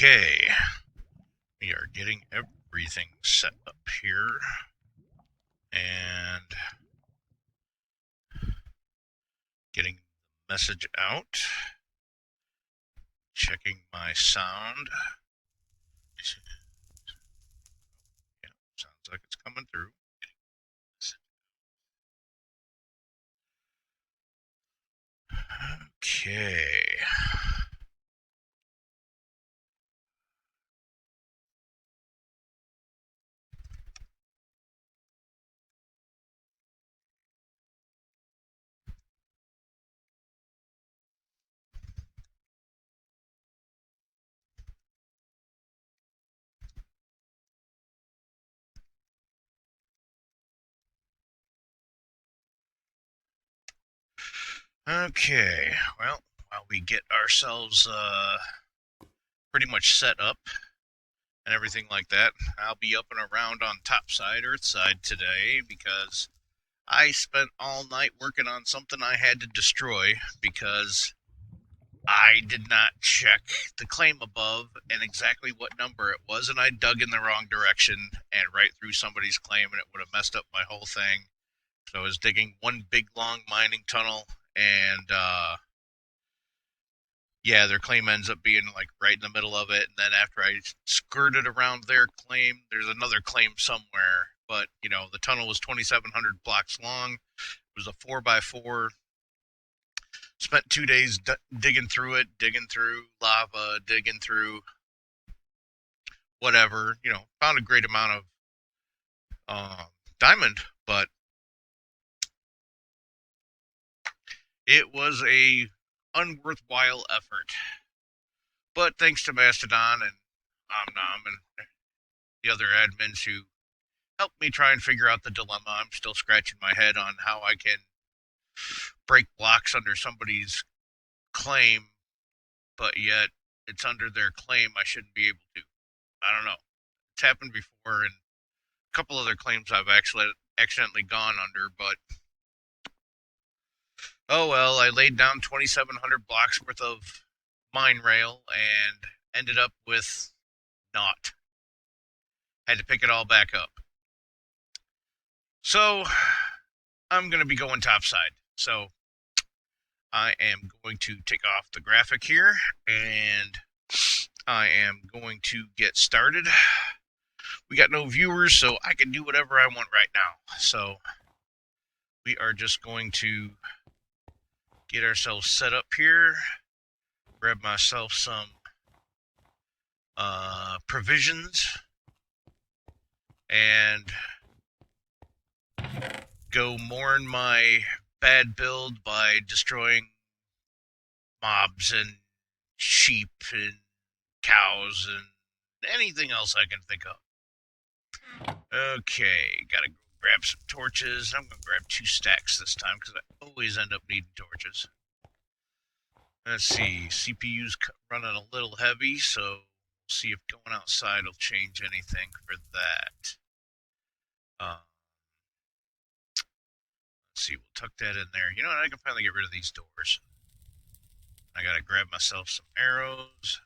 Okay, we are getting everything set up here and getting the message out. Checking my sound. Yeah, sounds like it's coming through. Okay. Okay, well, while we get ourselves pretty much set up and everything like that, I'll be up and around on topside, earthside today because I spent all night working on something I had to destroy because I did not check the claim above and exactly what number it was, and I dug in the wrong direction and right through somebody's claim, and it would have messed up my whole thing. So I was digging one big long mining tunnel, and yeah, their claim ends up being like right in the middle of it. And then after I skirted around their claim, there's another claim somewhere. But you know, the tunnel was 2,700 blocks long. It was a 4x4. Spent 2 days digging through it, digging through lava, digging through whatever. You know, found a great amount of uh, diamond, but it was a unworthwhile effort. But thanks to Mastodon and Omnom and the other admins who helped me try and figure out the dilemma, I'm still scratching my head on how I can break blocks under somebody's claim, but yet it's under their claim I shouldn't be able to. I don't know. It's happened before, and a couple other claims I've actually accidentally gone under, but oh well, I laid down 2,700 blocks worth of mine rail and ended up with naught. Had to pick it all back up. So I'm going to be going topside. So I am going to take off the graphic here and I am going to get started. We got no viewers, so I can do whatever I want right now. So we are just going to get ourselves set up here, grab myself some provisions, and go mourn my bad build by destroying mobs and sheep and cows and anything else I can think of. Okay, gotta go grab some torches. I'm gonna grab 2 stacks this time because I always end up needing torches. Let's see, CPU's running a little heavy, so we'll see if going outside will change anything for that. Let's see, we'll tuck that in there. You know what, I can finally get rid of these doors. I gotta grab myself some arrows,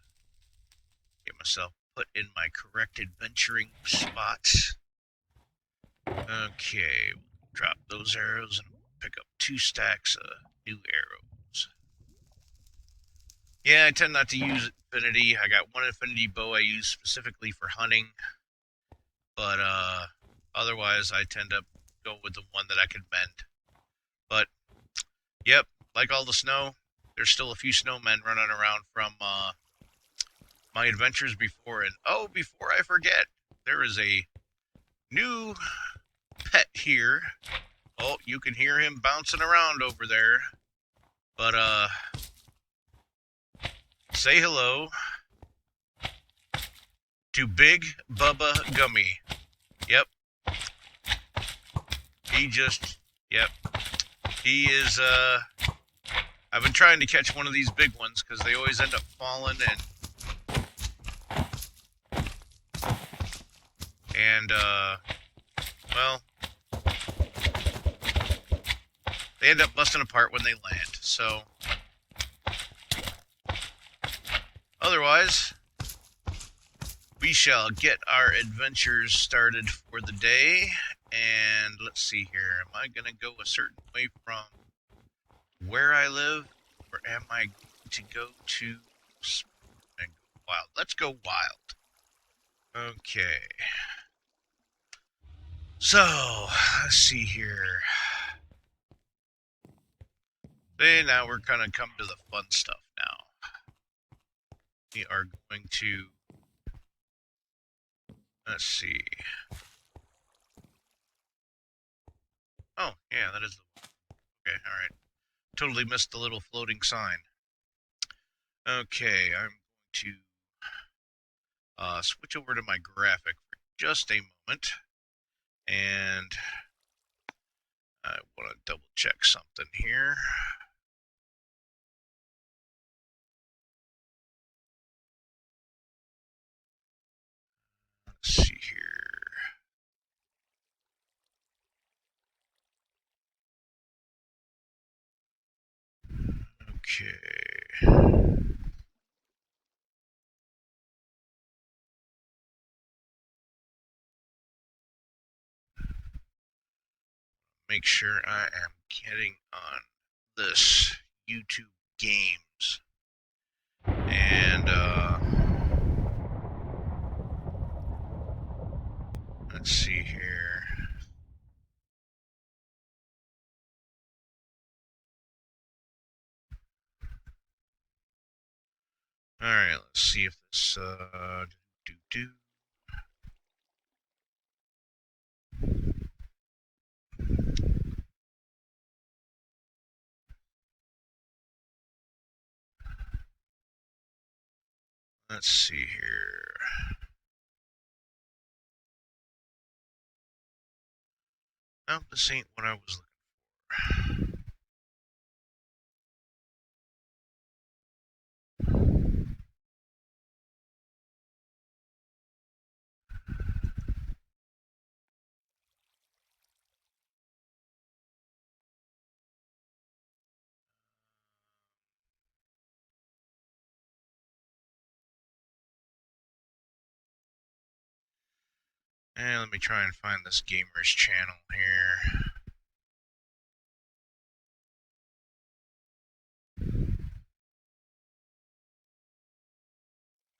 get myself put in my correct adventuring spots. Okay, we'll drop those arrows and pick up 2 stacks of new arrows. Yeah, I tend not to use infinity. I got one infinity bow I use specifically for hunting, but otherwise I tend to go with the one that I can mend. But yep, like all the snow, there's still a few snowmen running around from my adventures before. And oh, before I forget, there is a new pet here. Oh, you can hear him bouncing around over there. But say hello to Big Bubba Gummy. Yep. Yep. He is, I've been trying to catch one of these big ones because they always end up falling and well, they end up busting apart when they land. So, otherwise, we shall get our adventures started for the day. And let's see here. Am I going to go a certain way from where I live, or am I going to go to and go wild? Let's go wild. Okay. So, let's see here. Okay, now we're going to come to the fun stuff now. We are going to, let's see. Oh, yeah, that is the one. Okay, alright. Totally missed the little floating sign. Okay, I'm going to switch over to my graphic for just a moment. And I want to double check something here. Let's see here. Okay. Make sure I am getting on this YouTube Games. And let's see here. Alright, let's see if this do. Let's see here. Nope, this ain't what I was looking for. And let me try and find this gamer's channel here.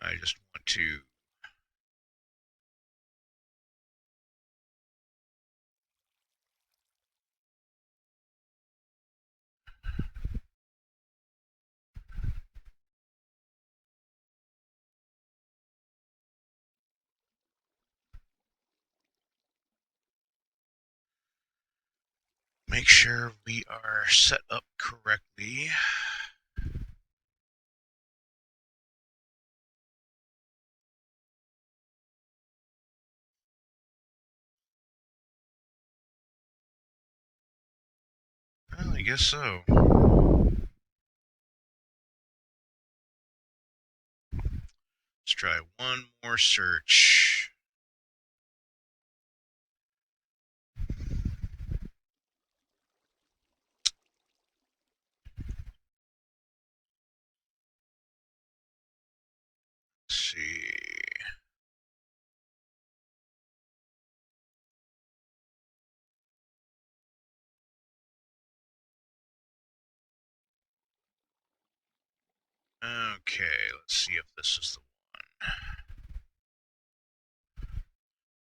I just want to make sure we are set up correctly. Well, I guess so. Let's try one more search. Let's see. Okay, let's see if this is the one.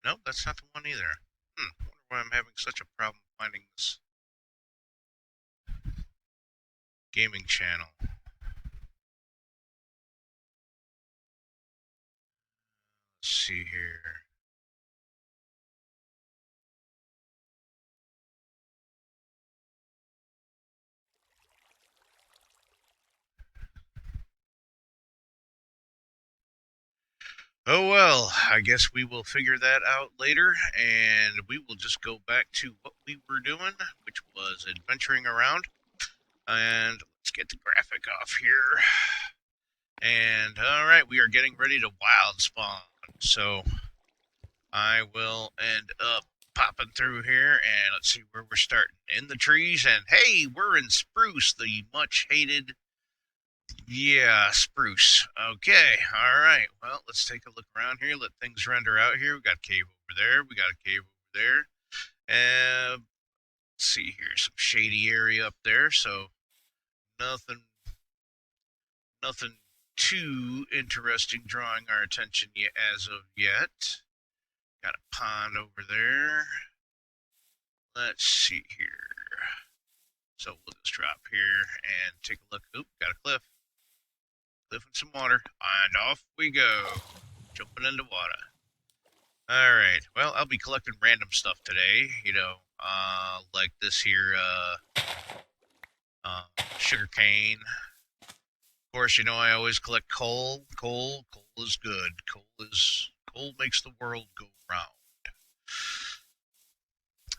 Nope, that's not the one either. I wonder why I'm having such a problem finding this gaming channel. Let's see here. Oh well, I guess we will figure that out later, and we will just go back to what we were doing, which was adventuring around. And let's get the graphic off here. And alright, we are getting ready to wild spawn. So I will end up popping through here, and let's see where we're starting. In the trees, and hey, we're in Spruce, the much hated Yeah, spruce. Okay, all right. Well, let's take a look around here. Let things render out here. We got a cave over there. We got a cave over there. And let's see here, some shady area up there. So nothing, nothing too interesting drawing our attention yet as of yet. Got a pond over there. Let's see here. So we'll just drop here and take a look. Oop, got a cliff. Cliff and some water. And off we go. Jumping into water. Alright, well, I'll be collecting random stuff today, like this here, sugar cane. Of course, I always collect coal. Coal is good. Coal makes the world go round.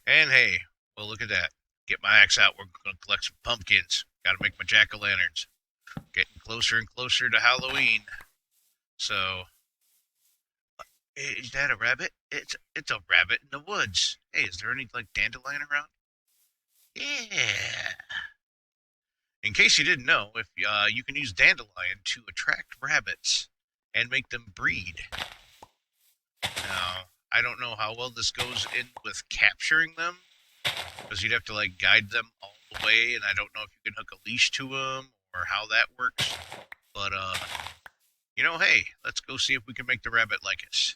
And hey, well, look at that. Get my axe out. We're going to collect some pumpkins. Got to make my jack-o'-lanterns. Getting closer and closer to Halloween. So, is that a rabbit? It's a rabbit in the woods. Hey, is there any like dandelion around? Yeah. In case you didn't know, if you can use dandelion to attract rabbits and make them breed. Now, I don't know how well this goes in with capturing them, because you'd have to like guide them all the way, and I don't know if you can hook a leash to them or how that works. But hey, let's go see if we can make the rabbit like us.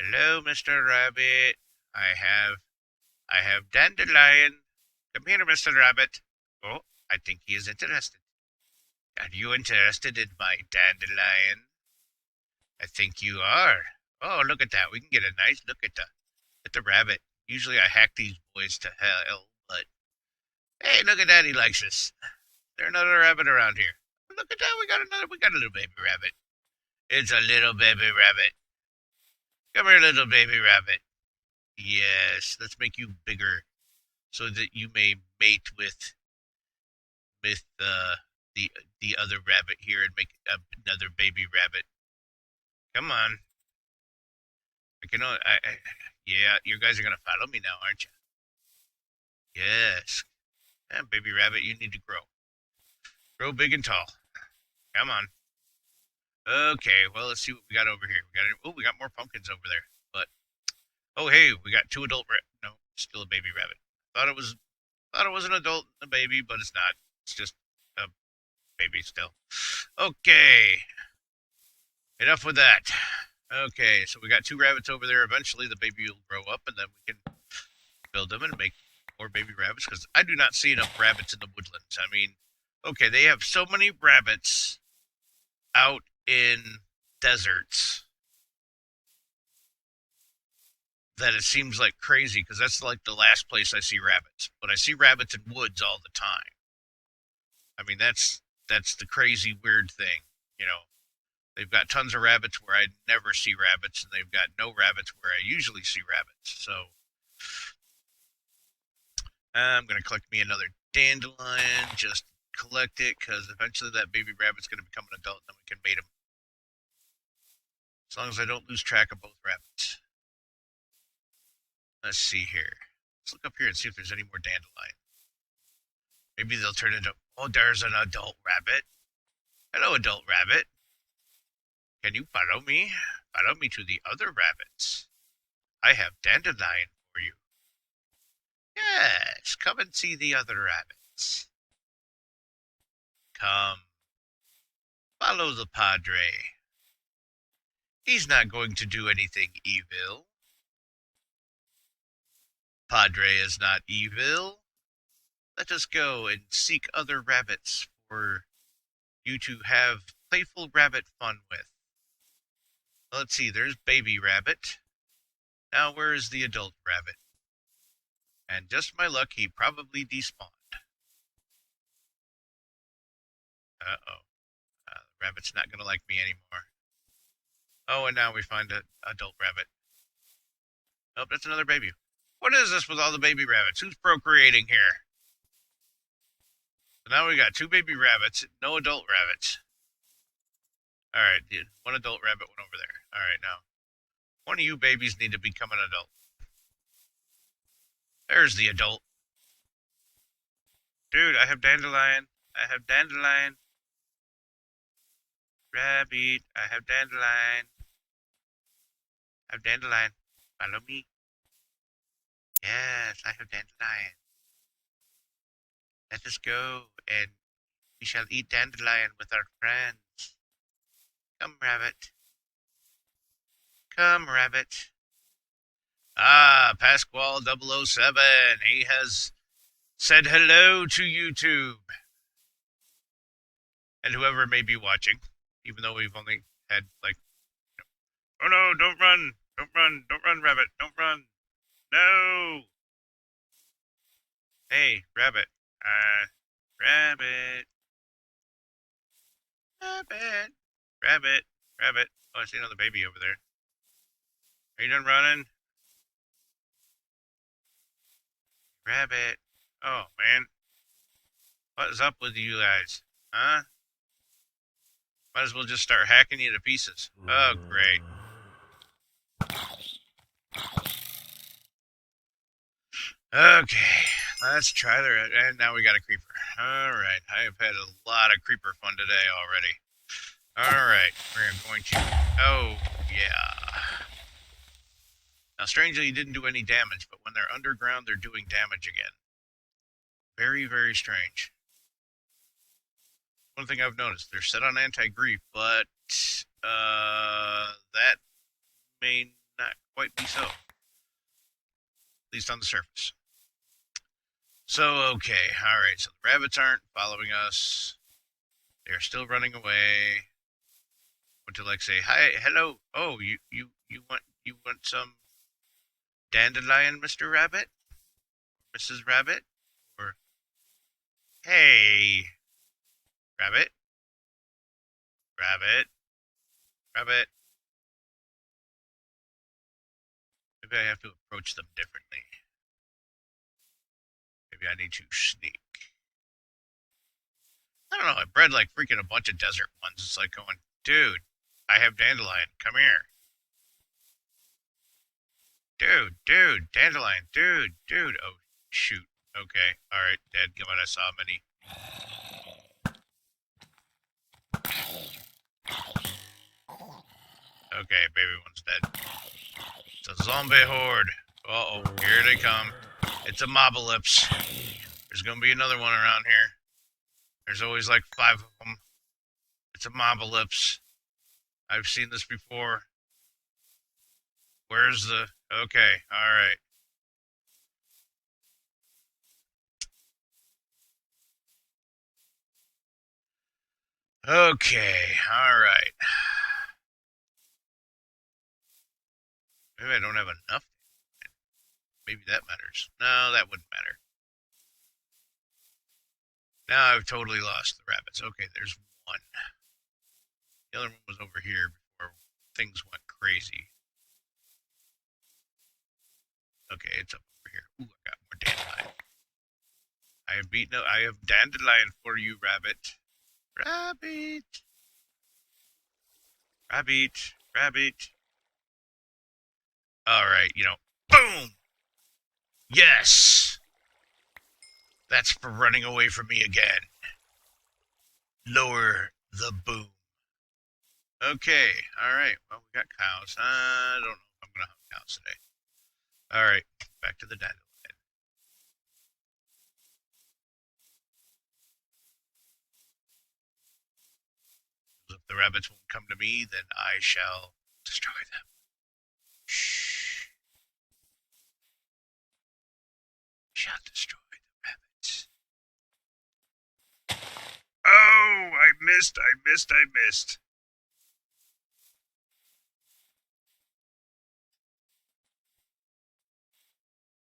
Hello, Mr. Rabbit. I have dandelion. Come here, Mr. Rabbit. Oh, I think he is interested. Are you interested in my dandelion? I think you are. Oh, look at that. We can get a nice look at the rabbit. Usually I hack these boys to hell, but hey, look at that. He likes us. There's another rabbit around here. Look at that. We got a little baby rabbit. It's a little baby rabbit. Come here, little baby rabbit. Yes, let's make you bigger so that you may mate with the other rabbit here and make another baby rabbit. Come on. Yeah, you guys are gonna follow me now, aren't you? Yes. Yeah, baby rabbit, you need to grow big and tall. Come on. Okay, well, let's see what we got over here. We got more pumpkins over there. But oh, hey, we got two adult no, still a baby rabbit. Thought it was an adult and a baby, but it's not. It's just a baby still. Okay, enough with that. Okay, so we got two rabbits over there. Eventually, the baby will grow up, and then we can build them and make more baby rabbits, because I do not see enough rabbits in the woodlands. I mean, okay, they have so many rabbits out in deserts that it seems like crazy, because that's like the last place I see rabbits. But I see rabbits in woods all the time. I mean, that's the crazy weird thing, you know. They've got tons of rabbits where I never see rabbits, and they've got no rabbits where I usually see rabbits. So I'm going to collect me another dandelion, just collect it, because eventually that baby rabbit's going to become an adult, and then we can mate him. As long as I don't lose track of both rabbits. Let's see here. Let's look up here and see if there's any more dandelion. Maybe they'll turn into... Oh, there's an adult rabbit. Hello, adult rabbit. Can you follow me? Follow me to the other rabbits. I have dandelion for you. Yes, come and see the other rabbits. Come. Follow the Padre. He's not going to do anything evil. Padre is not evil. Let us go and seek other rabbits for you to have playful rabbit fun with. Let's see, there's baby rabbit. Now where is the adult rabbit? And just my luck, he probably despawned. Uh-oh. The rabbit's not going to like me anymore. Oh, and now we find an adult rabbit. Oh, that's another baby. What is this with all the baby rabbits? Who's procreating here? So now we got two baby rabbits, no adult rabbits. Alright, dude. One adult rabbit went over there. Alright, now. One of you babies need to become an adult. There's the adult. Dude, I have dandelion. I have dandelion. rabbit. I have dandelion. I have dandelion. Follow me. Yes, I have dandelion. Let us go, and we shall eat dandelion with our friends. Come, rabbit. Come, rabbit. Ah, Pasquale 007. He has said hello to YouTube. And whoever may be watching, even though we've only had, like, oh no, don't run. Don't run. Don't run, rabbit. Don't run. No. Hey, rabbit. Rabbit. Rabbit. Rabbit. Rabbit. Oh, I see another baby over there. Are you done running? Rabbit. Oh, man. What is up with you guys? Huh? Might as well just start hacking you to pieces. Oh, great. Okay, let's try the... And now we got a creeper. Alright, I have had a lot of creeper fun today already. Alright, we're going to... Oh, yeah. Now, strangely, he didn't do any damage, but when they're underground, they're doing damage again. Very, very strange. One thing I've noticed, they're set on anti-grief, but that may not quite be so. At least on the surface. So, okay, alright, so the rabbits aren't following us. They're still running away. Want to, like, say, hi, hello, oh, you want some dandelion, Mr. Rabbit? Mrs. Rabbit? Or, hey, rabbit? Rabbit? Rabbit? Maybe I have to approach them differently. Maybe I need to sneak. I don't know, I bred like freaking a bunch of desert ones. It's like going, dude, I have dandelion, come here. Dude, dandelion, dude. Oh, shoot. Okay, alright, dadgummit, I saw many. Okay, baby one's dead. It's a zombie horde. Uh-oh, here they come. It's a mobalypse. There's gonna be another one around here. There's always like 5 of them. It's a mobalypse. I've seen this before. Where's the... Okay, alright. Okay, alright. Maybe I don't have enough. Maybe that matters. No, that wouldn't matter. Now I've totally lost the rabbits. Okay, there's one. The other one was over here before things went crazy. Okay, it's up over here. Ooh, I got more dandelion. I have dandelion for you, rabbit. Rabbit. Rabbit. Rabbit. Alright, boom! Yes! That's for running away from me again. Lower the boom. Okay, alright. Well, we got cows. I don't know if I'm going to hunt cows today. Alright, back to the dandelion. If the rabbits won't come to me, then I shall destroy them. Shh. Shall destroy the rabbits. Oh, I missed.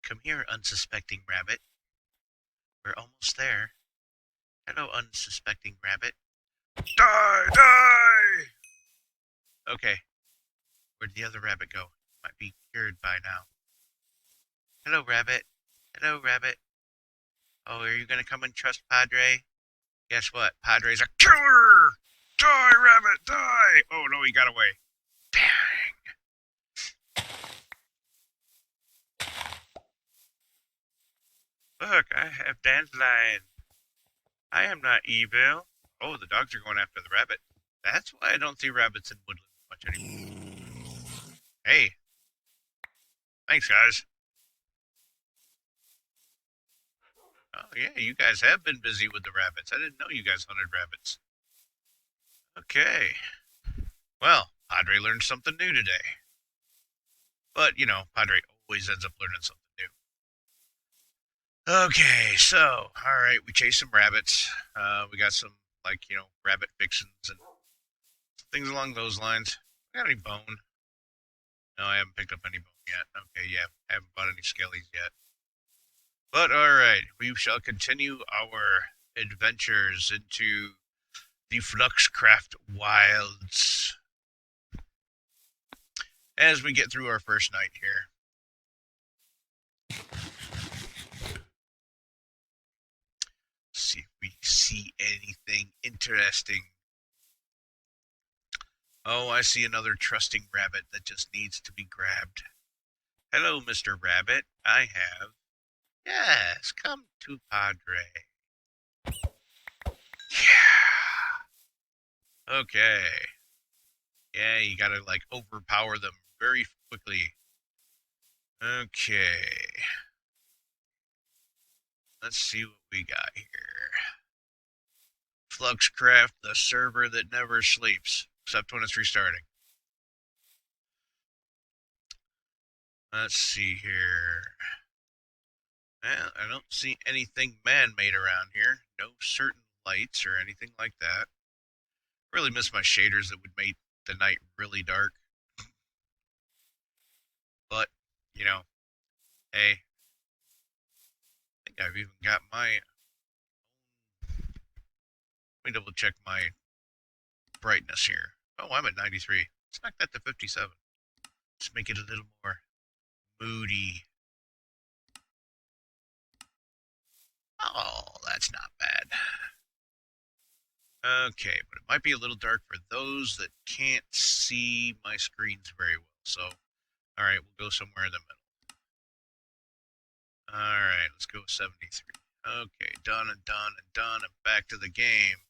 Come here, unsuspecting rabbit. We're almost there. Hello, unsuspecting rabbit. Die! Okay. Where'd the other rabbit go? Might be cured by now. Hello, rabbit. Hello, rabbit. Oh, are you gonna come and trust Padre? Guess what? Padre's a killer! Die, rabbit, die! Oh, no, he got away. Bang! Look, I have dandelion. I am not evil. Oh, the dogs are going after the rabbit. That's why I don't see rabbits in woodland much anymore. Hey, thanks, guys. Oh, yeah, you guys have been busy with the rabbits. I didn't know you guys hunted rabbits. Okay. Well, Padre learned something new today. But, Padre always ends up learning something new. Okay, so, alright, we chased some rabbits. We got some, rabbit fixins and things along those lines. Got any bone? No, I haven't picked up any bone yet. Okay, yeah, haven't bought any skellies yet. But alright, we shall continue our adventures into the Fluxcraft Wilds as we get through our first night here. See if we see anything interesting. Oh, I see another trusting rabbit that just needs to be grabbed. Hello, Mr. Rabbit. I have. Yes, come to Padre. Yeah. Okay. Yeah, you gotta, overpower them very quickly. Okay. Let's see what we got here. Fluxcraft, the server that never sleeps, except when it's restarting. Let's see here. Well, I don't see anything man-made around here. No certain lights or anything like that. Really miss my shaders that would make the night really dark. But, hey, I think I've even got my... Let me double check my brightness here. Oh, I'm at 93. Let's knock that to 57. Let's make it a little more moody. Oh, that's not bad. Okay, but it might be a little dark for those that can't see my screens very well. So, alright, we'll go somewhere in the middle. Alright, let's go 73. Okay, done and done and done, and back to the game.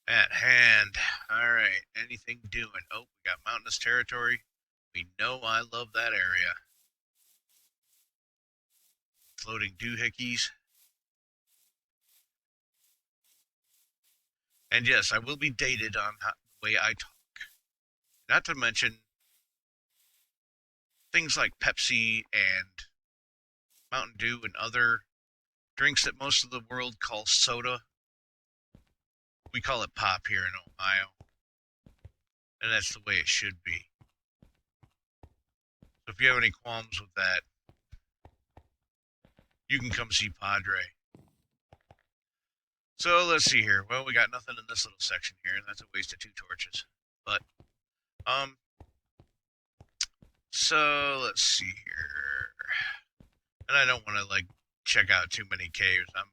At hand. Alright, anything doing? Oh, we got mountainous territory. We know I love that area. Floating doohickeys. And yes, I will be dated on the way I talk. Not to mention things like Pepsi and Mountain Dew and other drinks that most of the world calls soda. We call it pop here in Ohio. And that's the way it should be. So if you have any qualms with that, you can come see Padre. So let's see here. Well, we got nothing in this little section here, and that's a waste of 2 torches. But, so let's see here. And I don't want to, check out too many caves. I'm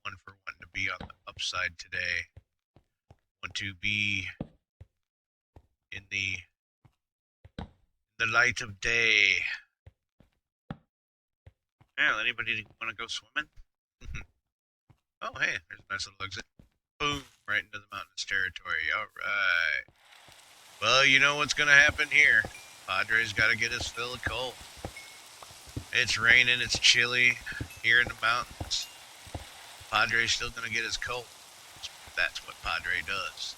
one for wanting to be on the upside today. Want to be in the light of day. Yeah, anybody want to go swimming? Oh, hey, there's a nice little exit. Boom, right into the mountainous territory. All right. Well, you know what's going to happen here. Padre's got to get his fill of coal. It's raining, it's chilly here in the mountains. Padre's still going to get his coal. That's what Padre does.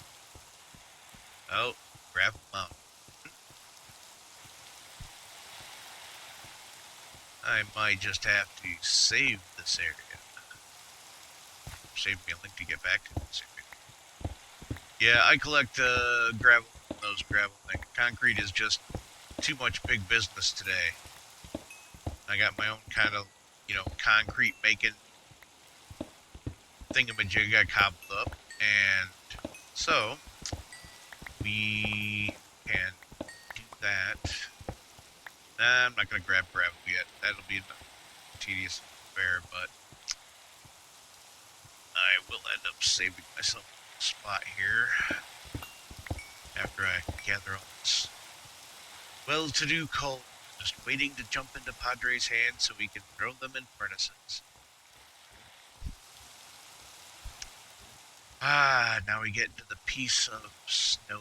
Oh, Gravel Mountain. I might just have to save this area. Save me a link to get back to this area. Yeah, I collect gravel, those gravel things. Concrete is just too much big business today. I got my own kind of, concrete making thingamajig I cobbled up. And so, we can do that. Nah, I'm not going to grab gravel yet. That'll be a tedious affair, but I will end up saving myself a spot here after I gather all this well-to-do coal. Just waiting to jump into Padre's hands so we can throw them in furnaces. Now we get to the piece of snow.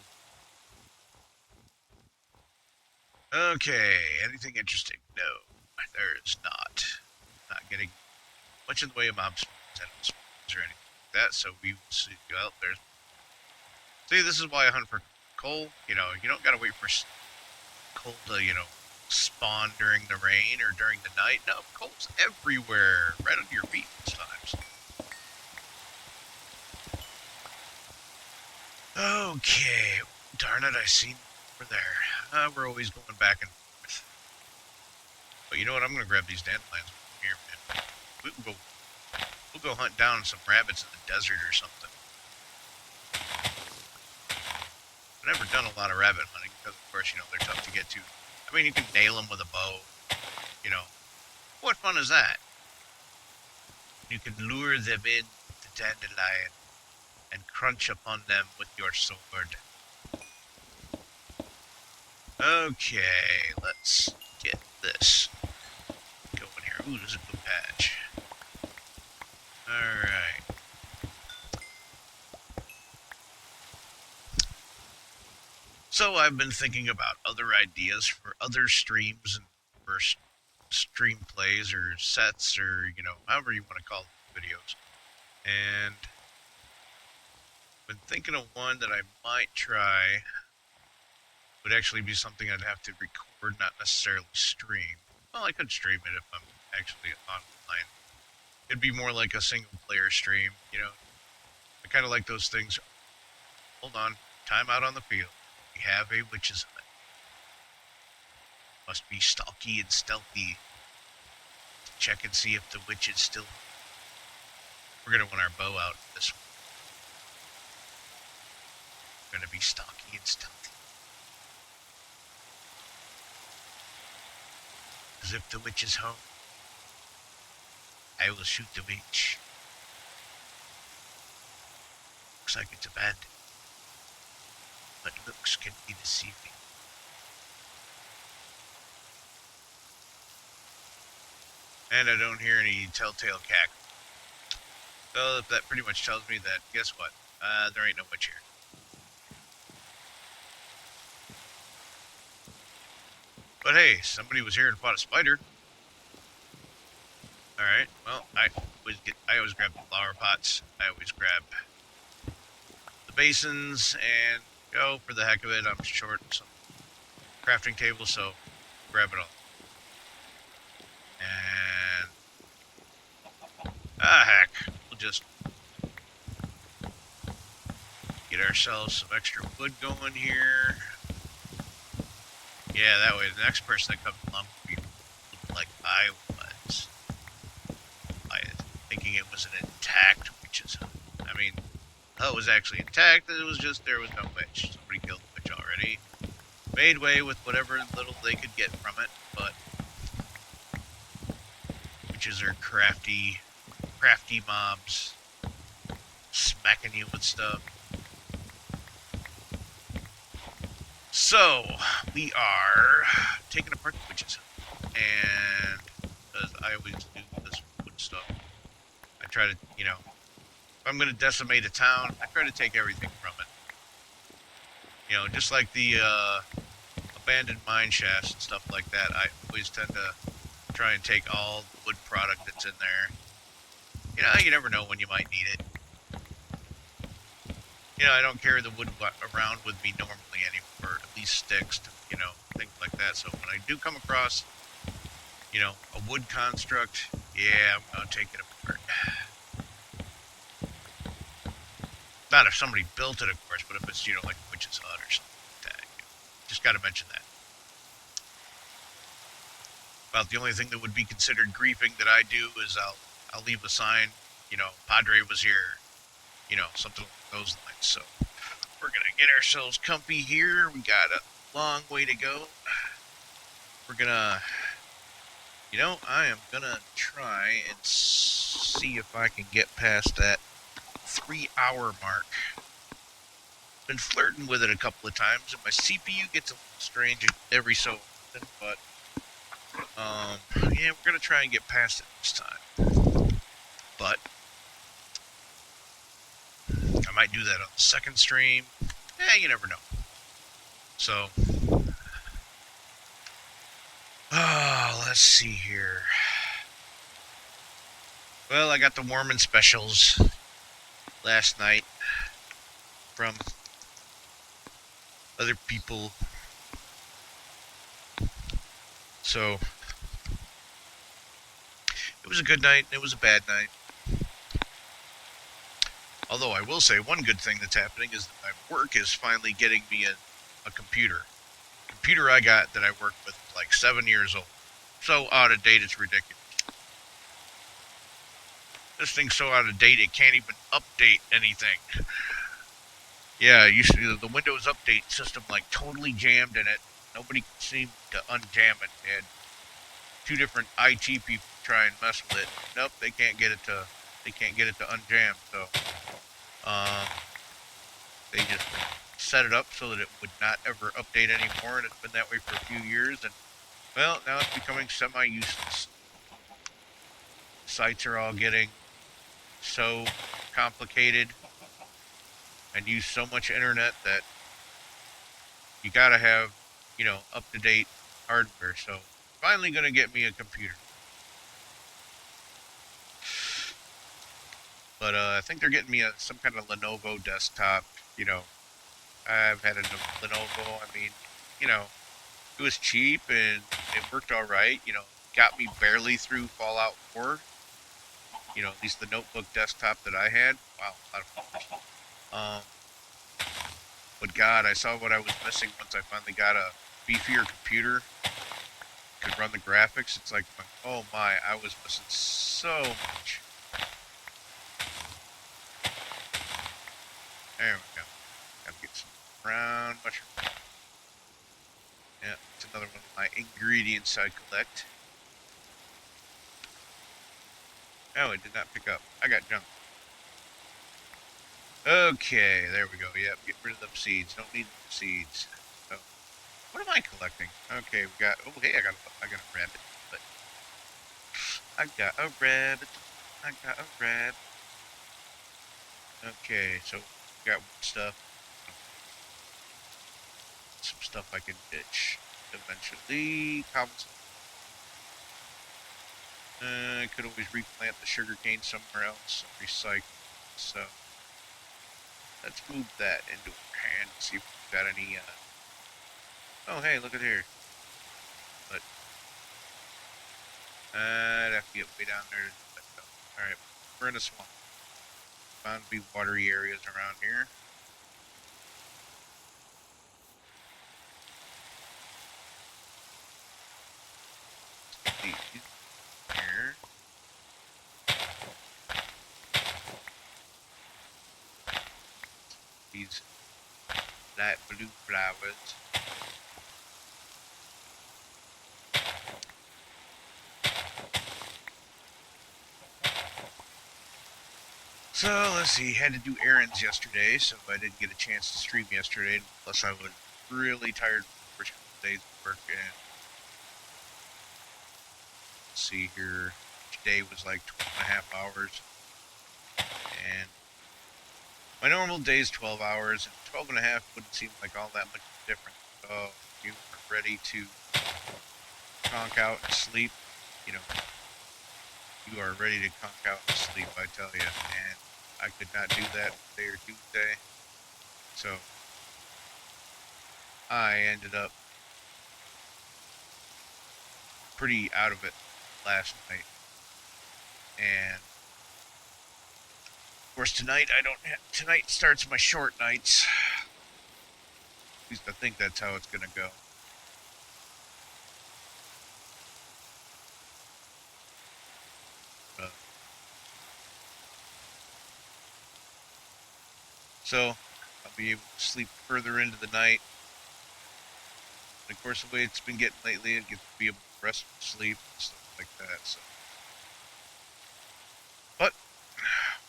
Okay, anything interesting? No, there is not. Not getting much in the way of mobs or anything like that, so we will see. Well, there's. See, this is why I hunt for coal. You know, you don't gotta wait for coal to, spawn during the rain or during the night. No, coal's everywhere, right under your feet sometimes. Okay, darn it, I seen over there. We're always going back and forth. But you know what? I'm gonna grab these dandelions here, man. We'll go hunt down some rabbits in the desert or something. I've never done a lot of rabbit hunting because, of course, they're tough to get to. I mean, you can nail them with a bow. What fun is that? You can lure them in the dandelion and crunch upon them with your sword. Okay, let's get this going here. Ooh, there's a blue patch. Alright. So I've been thinking about other ideas for other streams and for stream plays or sets or, however you want to call the videos. And I've been thinking of one that I might try. Would actually be something I'd have to record, not necessarily stream. Well, I could stream it if I'm actually online. It'd be more like a single player stream, I kind of like those things. Hold on, time out on the field. We have a witch's hut. Must be stalky and stealthy. Check and see if the witch is still. We're gonna want our bow out this one. We're gonna be stalky and stealthy. As if the witch is home. I will shoot the witch. Looks like it's abandoned. But looks can be deceiving. And I don't hear any telltale cackle. So that pretty much tells me that, guess what? There ain't no witch here. But hey, somebody was here and fought a spider. Alright, well, I always grab the flower pots. I always grab the basins, and for the heck of it, I'm short some crafting table, so grab it all. And heck, we'll just get ourselves some extra wood going here. Yeah, that way the next person that comes along will be like I was. Thinking it was an intact witch's hut. I mean, the hut was actually intact, it was just there was no witch. Somebody killed the witch already. Made way with whatever little they could get from it, but witches are crafty mobs. Smacking you with stuff. So, we are taking apart the witch's hut. And, as I always do this wood stuff, I try to, if I'm going to decimate a town, I try to take everything from it. Just like the abandoned mine shafts and stuff like that, I always tend to try and take all the wood product that's in there. You never know when you might need it. I don't carry the wood around with me normally anymore, at least sticks, things like that. So when I do come across, a wood construct, yeah, I'm going to take it apart. Not if somebody built it, of course, but if it's, like a witch's hut or something like that. Just got to mention that. About the only thing that would be considered griefing that I do is I'll leave a sign, Padre was here, something along those lines. So we're going to get ourselves comfy here. We got a long way to go. We're going to, I am going to try and see if I can get past that 3-hour mark. Been flirting with it a couple of times, and my CPU gets a little strange every so often, but yeah, we're gonna try and get past it this time. But I Might do that on the second stream. You never know. So, let's see here. Well, I got the Mormon specials last night from other people. So, it was a good night, and it was a bad night. Although I will say one good thing that's happening is that my work is finally getting me a computer. The computer I got that I worked with is like 7 years old. So out of date, it's ridiculous. This thing's so out of date, it can't even update anything. Yeah, the Windows update system like totally jammed in it. Nobody seemed to unjam it. They had 2 different IT people try and mess with it. Nope, they can't get it to unjam. So, they just set it up so that it would not ever update anymore, and it's been that way for a few years. And well, now it's becoming semi-useless. Sites are all getting so complicated and use so much internet that you gotta have, up-to-date hardware. So finally gonna get me a computer. But I think they're getting me some kind of Lenovo desktop. I've had a Lenovo. I mean, it was cheap and it worked all right. Got me barely through Fallout 4. At least the notebook desktop that I had. Wow, a lot of fun. But God, I saw what I was missing once I finally got a beefier computer. Could run the graphics. It's like, oh my, I was missing so much. There we go. Gotta get some brown mushroom. Yeah, it's another one of my ingredients I collect. Oh, it did not pick up. I got junk. Okay, there we go. Yep, get rid of them seeds. Don't need them seeds. So, what am I collecting? Okay, we got. Oh, hey, I got a rabbit. But I got a rabbit. I got a rabbit. Okay, so we got stuff. Some stuff I can ditch eventually. I could always replant the sugarcane somewhere else and recycle. So let's move that into our hand and see if we've got any. Oh, hey, look at here. But I'd have to get way down there. All right, we're in a swamp. Bound to be watery areas around here. These here. These light blue flowers. So let's see. Had to do errands yesterday, so I didn't get a chance to stream yesterday. Plus, I was really tired from the first couple days of work. And let's see here. Each day was like 12.5 hours, and my normal day is 12 hours, and 12.5 wouldn't seem like all that much different. So if you are ready to conk out and sleep, you are ready to conk out and sleep, I tell you. And I could not do that Monday or Tuesday. So I ended up pretty out of it last night. And of course tonight tonight starts my short nights. At least I think that's how it's gonna go. So I'll be able to sleep further into the night. And of course, the way it's been getting lately, it gets to be able to rest and sleep and stuff like that. So, but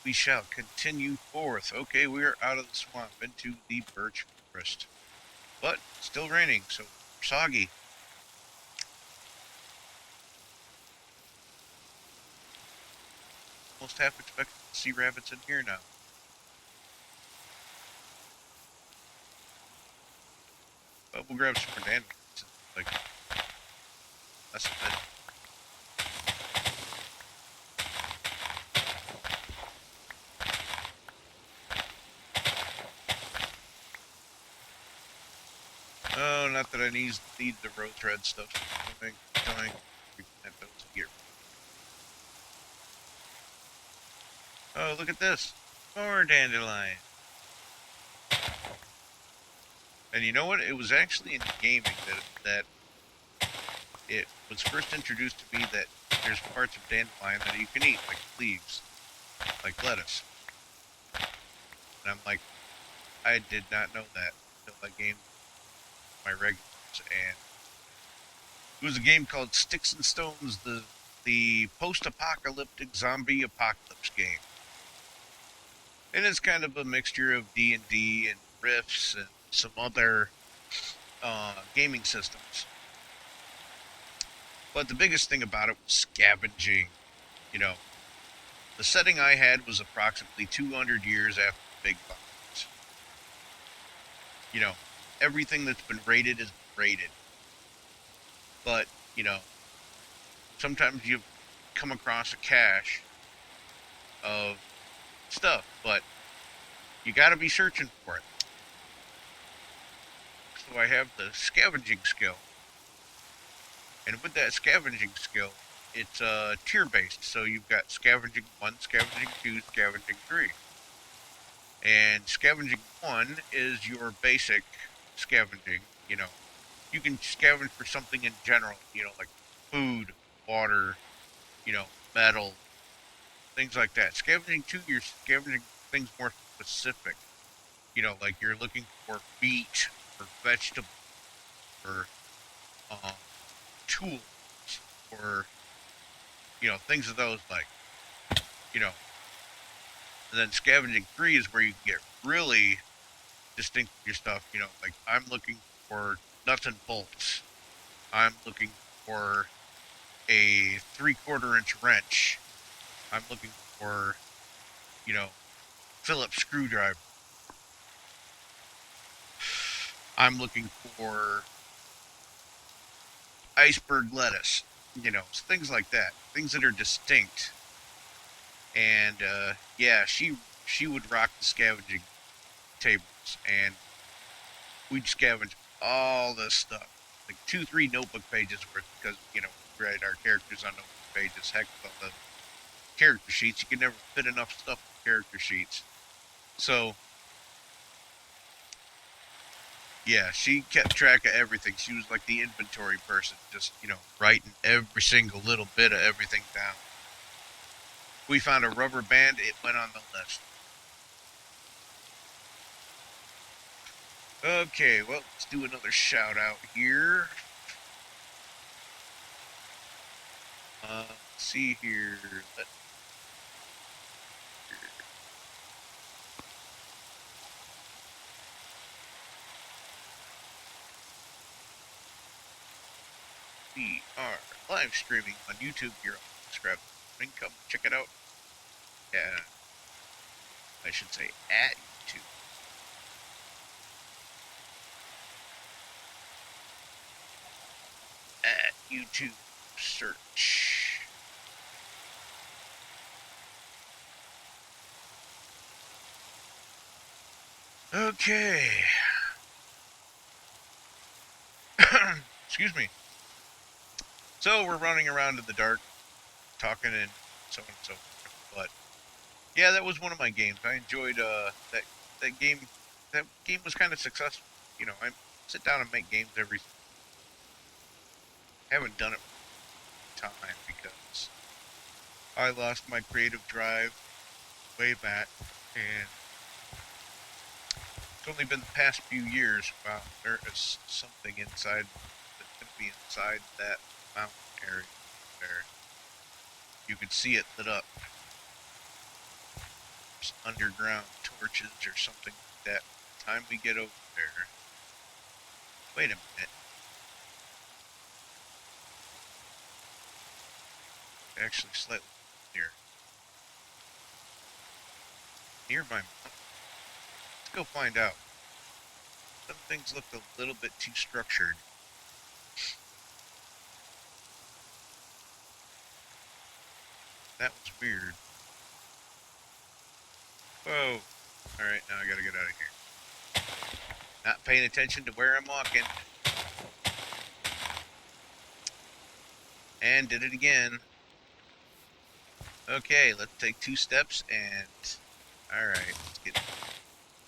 we shall continue forth. Okay, we are out of the swamp into the birch forest, but still raining, so soggy. Almost half expected to see rabbits in here now. Well, we'll grab some more dandelions. Like, that's a bit. Oh, not that I need the rose red stuff. Doink, doink. We plant those here. Oh, look at this. More dandelion. And you know what? It was actually in gaming that it was first introduced to me that there's parts of dandelion that you can eat, like leaves, like lettuce. And I'm like, I did not know that until I gamed my regulars. And it was a game called Sticks and Stones, the post-apocalyptic zombie apocalypse game. And it's kind of a mixture of D&D and Rifts and some other gaming systems. But the biggest thing about it was scavenging. You know, the setting I had was approximately 200 years after the big fires. You know, everything that's been raided is raided. But, you know, sometimes you come across a cache of stuff, but you got to be searching for it. So I have the scavenging skill. And with that scavenging skill, it's tier based. So you've got scavenging 1, scavenging 2, scavenging 3. And scavenging 1 is your basic scavenging. You know, you can scavenge for something in general, you know, like food, water, you know, metal, things like that. Scavenging 2, you're scavenging things more specific. You know, like you're looking for meat or vegetables or um, tools or, you know, things of those like, you know. And then scavenging 3 is where you can get really distinct with your stuff. You know, like I'm looking for nuts and bolts. I'm looking for a 3/4 inch wrench. I'm looking for, you know, Phillips screwdriver. I'm looking for iceberg lettuce. You know, things like that. Things that are distinct. And yeah, she would rock the scavenging tables, and we'd scavenge all this stuff, like 2, 3 notebook pages worth, because you know we write our characters on notebook pages. Heck, with all the character sheets, you can never fit enough stuff in character sheets. So yeah, she kept track of everything. She was like the inventory person, just, you know, writing every single little bit of everything down. We found a rubber band, it went on the list. Okay, well, let's do another shout out here. Let's see here. Let's We are live streaming on YouTube here on Subscribe. Come check it out. Yeah, I should say at YouTube. At YouTube search. Okay. Excuse me. So we're running around in the dark, talking and so on and so forth. But yeah, that was one of my games. I enjoyed that game. That game was kind of successful. You know, I sit down and make games every. Haven't done it for time because I lost my creative drive way back, and it's only been the past few years. Wow, there is something inside that's going to be inside that mountain area there. You can see it lit up. There's underground torches or something like that. By the time we get over there, wait a minute. Actually, slightly near my mountain. Let's go find out. Some things looked a little bit too structured. That was weird. Whoa. Alright, now I gotta get out of here. Not paying attention to where I'm walking. And did it again. Okay, let's take 2 steps and... Alright,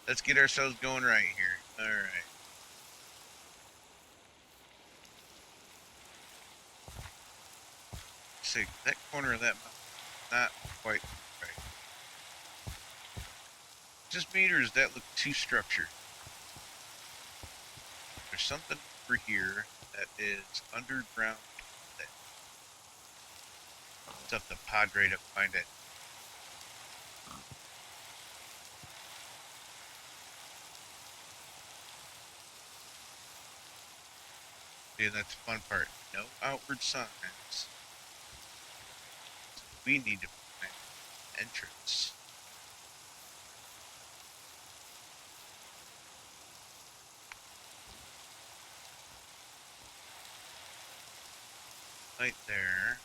let's get ourselves going right here. Alright. See, that corner of that mountain, not quite right. Just meters that look too structured. There's something over here that is underground. It's up to Padre to find it. See, that's the fun part. No outward signs. We need to find an entrance. Right there.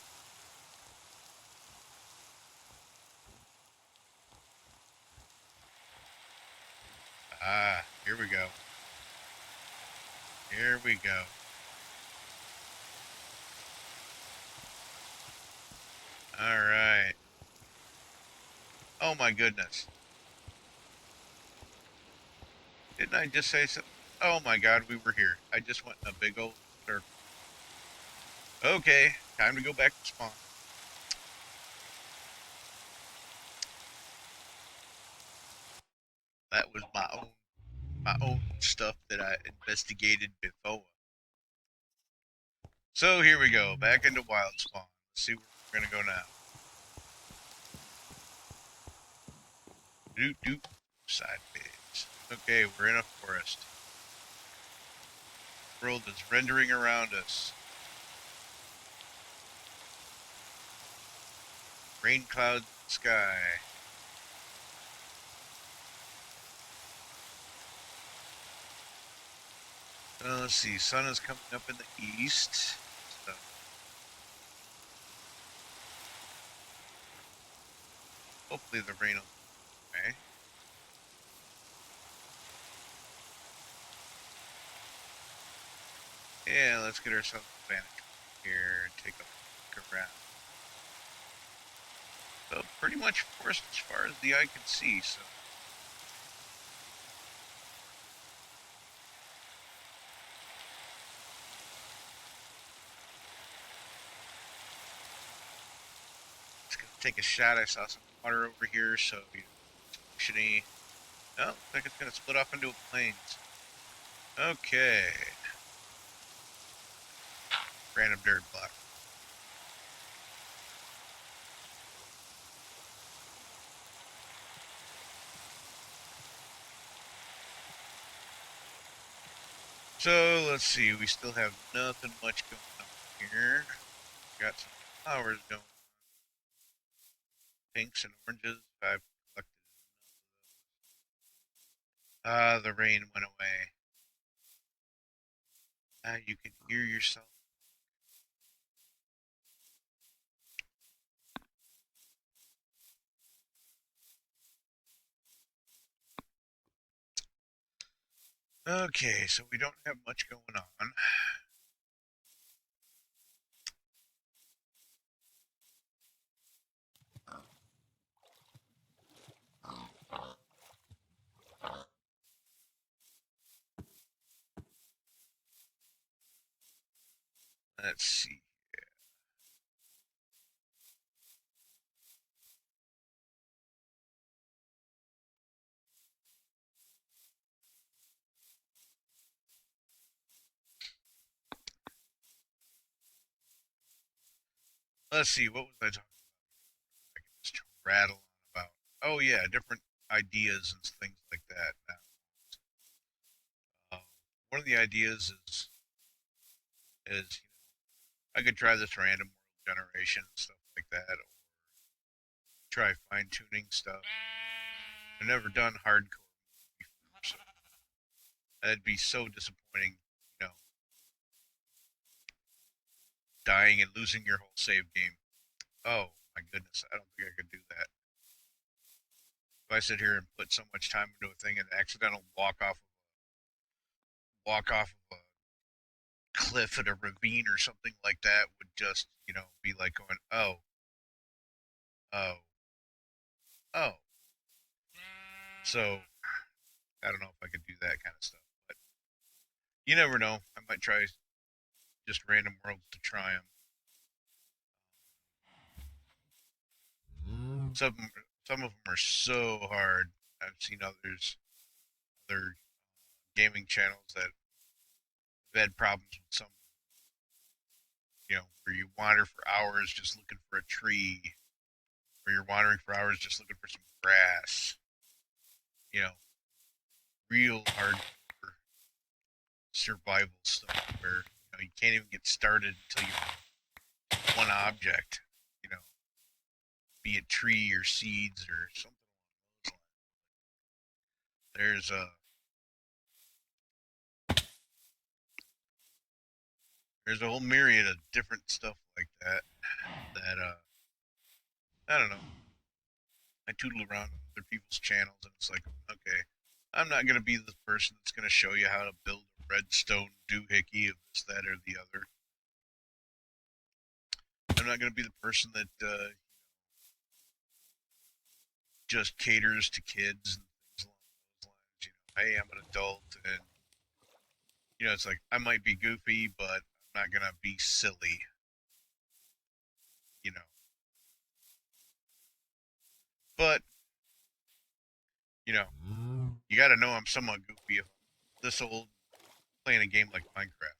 Ah, here we go. Here we go. Alright. Oh my goodness. Didn't I just say something? Oh my god, we were here. I just went in a big old circle. Okay, time to go back to spawn. That was my own stuff that I investigated before. So here we go, back into wild spawn. Let's see where we're gonna go now. Doot doot. Side base. Okay, we're in a forest. The world is rendering around us. Rain clouds in the sky. Let's see, sun is coming up in the east. So hopefully the rain will go away. Yeah, let's get ourselves a vantage point here and take a look around. So pretty much forest as far as the eye can see, so just gonna take a shot. I saw some water over here, so you know, oh, looks like it's gonna split off into a plains. Okay. Random dirt block. So let's see, we still have nothing much going on here. Got some flowers going, pinks and oranges. I've collected enough of those. Ah, the rain went away. Ah, you can hear yourself. Okay, so we don't have much going on. Let's see. Let's see, what was I talking about? I can just rattle on about. Oh yeah, different ideas and things like that. Now, one of the ideas is I could try this random world generation and stuff like that, or try fine tuning stuff. I've never done hardcore before, so That'd be so disappointing, you know, dying and losing your whole save game. Oh my goodness, I don't think I could do that. If I sit here and put so much time into a thing and accidental walk off of a cliff at a ravine or something like that would just, be like going, oh, oh, oh. So I don't know if I could do that kind of stuff, but you never know. I might try just random worlds to try them. Some of them are so hard. I've seen other gaming channels that have had problems with some, where you wander for hours just looking for a tree, or you're wandering for hours just looking for some grass. You know, real hardcore survival stuff where you can't even get started until you have one object. You know, be it tree or seeds or something along those lines. There's a whole myriad of different stuff like that that I don't know. I tootle around on other people's channels and it's like, okay, I'm not gonna be the person that's gonna show you how to build a redstone doohickey of this, that, or the other. I'm not gonna be the person that just caters to kids and things along those lines. Hey, I'm an adult, and it's like I might be goofy, but I'm not gonna be silly. You know, but you know, you got to know I'm somewhat goofy if I'm this old playing a game like Minecraft.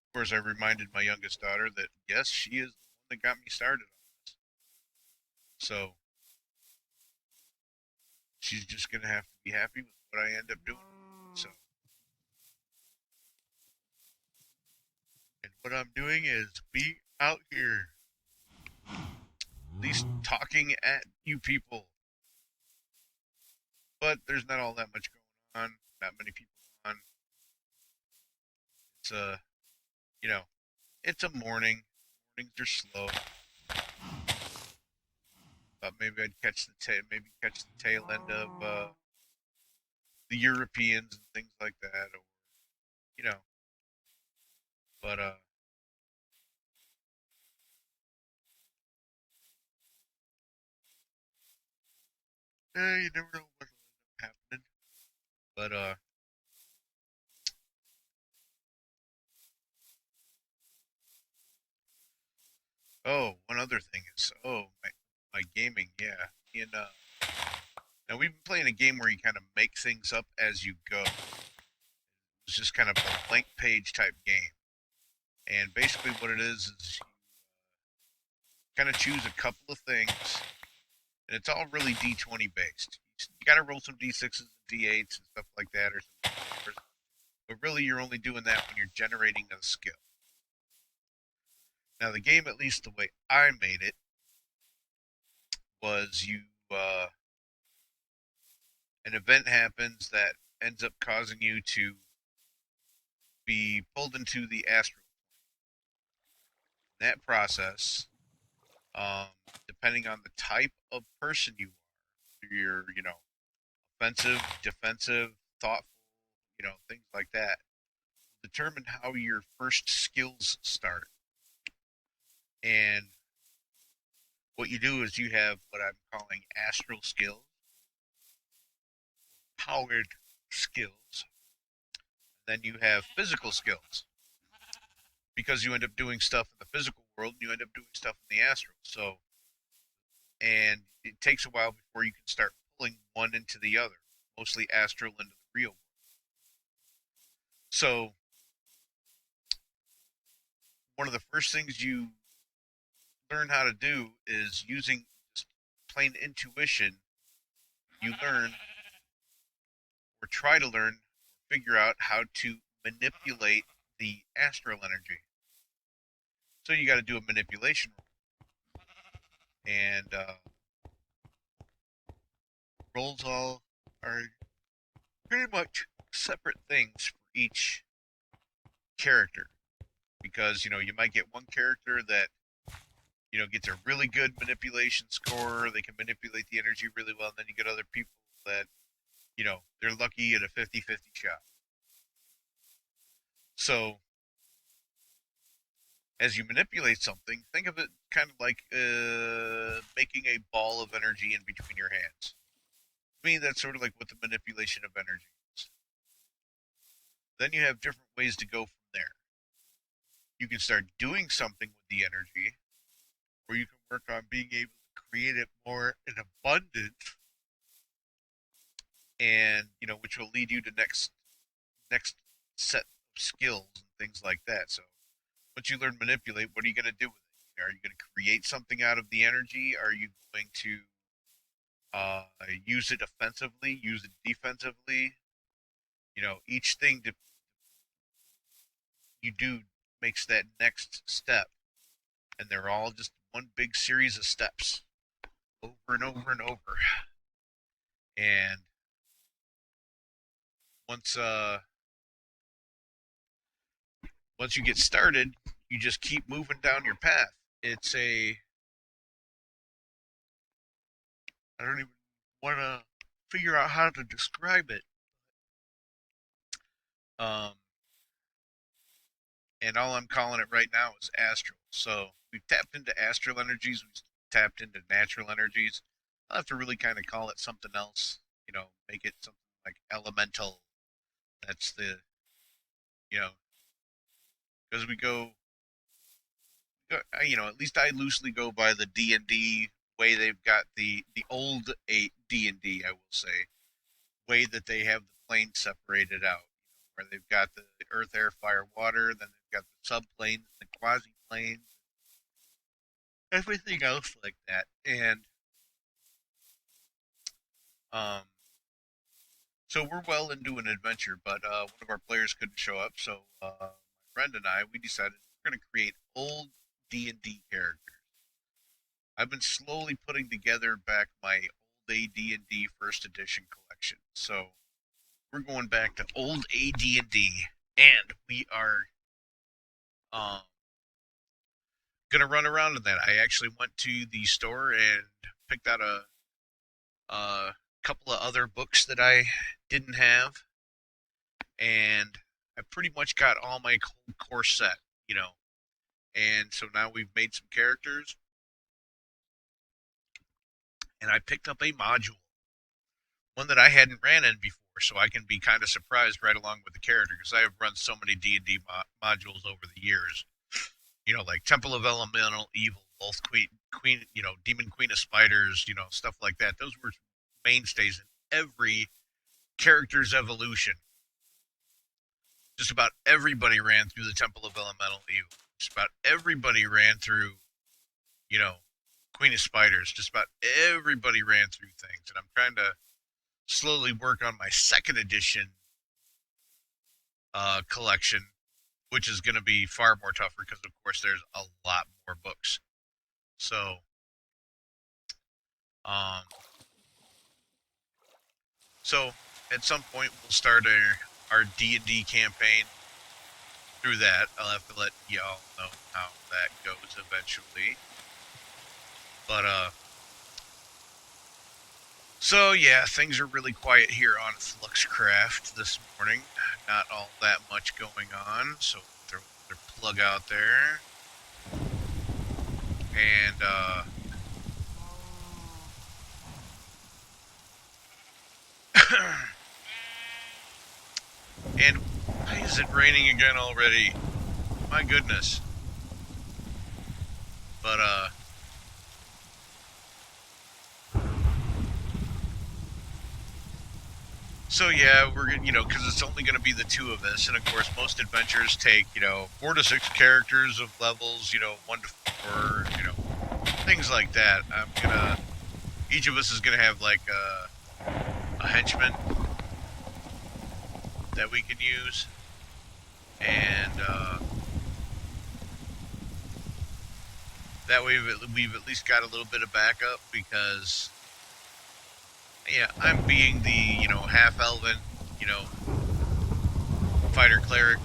Of course, I reminded my youngest daughter that yes, she is the one that got me started on this. So she's just gonna have to be happy with what I end up doing. So, and what I'm doing is being out here, at least talking at you people. But there's not all that much going on. Not many people on. It's you know, it's a morning. Mornings are slow. But maybe I'd catch the tail end of the Europeans and things like that, or you know. But you never know what'll end up happening. But oh, one other thing is my gaming. Yeah, and now we've been playing a game where you kind of make things up as you go. It's just kind of a blank page type game, and basically what it is you kind of choose a couple of things, and it's all really D20 based. You got to roll some D6s and D8s and stuff like that, or some. But really, you're only doing that when you're generating a skill. Now, the game, at least the way I made it, was uh, an event happens that ends up causing you to be pulled into the astral. In that process, um, depending on the type of person you are, you're, offensive, defensive, thoughtful, things like that, determine how your first skills start. And what you do is you have what I'm calling astral skills, powered skills, then you have physical skills because you end up doing stuff in the physical world and you end up doing stuff in the astral. So, and it takes a while before you can start pulling one into the other, mostly astral into the real world. So, one of the first things you learn how to do is using just plain intuition. You learn or try to learn, figure out how to manipulate the astral energy. So you got to do a manipulation roll, and rolls all are pretty much separate things for each character because you might get one character that gets a really good manipulation score. They can manipulate the energy really well, and then you get other people that they're lucky at a 50-50 shot. So as you manipulate something, think of it kind of like making a ball of energy in between your hands. To me, that's sort of like what the manipulation of energy is. Then you have different ways to go from there. You can start doing something with the energy, or you can work on being able to create it more in abundance, and which will lead you to next set of skills and things like that. So once you learn manipulate, what are you going to do with it? Are you going to create something out of the energy? Are you going to use it offensively, use it defensively? Each thing that you do makes that next step, and they're all just one big series of steps over and over and over. And once uh, once you get started, you just keep moving down your path. It's a I don't even want to figure out how to describe it. Um, and all I'm calling it right now is astral. So we've tapped into astral energies, we've tapped into natural energies. I'll have to really kind of call it something else, make it something like elemental. That's the, you know, because at least I loosely go by the D&D way they've got the old D&D, I will say, way that they have the planes separated out, where they've got the earth, air, fire, water, then they've got the subplanes, the quasi planes, everything else like that. And um, so we're well into an adventure, but one of our players couldn't show up, so my friend and I we decided we're going to create old D&D characters. I've been slowly putting together back my old AD&D first edition collection, so we're going back to old AD&D, and we are um, gonna run around in that. I actually went to the store and picked out a couple of other books that I didn't have, and I pretty much got all my core set, you know. And so now we've made some characters, and I picked up a module, one that I hadn't ran in before, so I can be kind of surprised right along with the character because I have run so many D&D modules over the years. Like Temple of Elemental Evil, both Queen, Demon Queen of Spiders, stuff like that. Those were mainstays in every character's evolution. Just about everybody ran through the Temple of Elemental Evil. Just about everybody ran through, you know, Queen of Spiders. Just about everybody ran through things. And I'm trying to slowly work on my second edition collection, which is going to be far more tougher because, of course, there's a lot more books. So, um, so at some point we'll start our D&D campaign through that. I'll have to let y'all know how that goes eventually. But so yeah, things are really quiet here on Fluxcraft this morning. Not all that much going on, so throw their plug out there. And and why is it raining again already? My goodness. But so yeah, we're because it's only going to be the two of us, and of course most adventures take 4 to 6 characters of levels, 1 to 4, things like that. Each of us is gonna have like a henchman that we can use, and that way we've at least got a little bit of backup because yeah, I'm being the half elven you know, fighter cleric,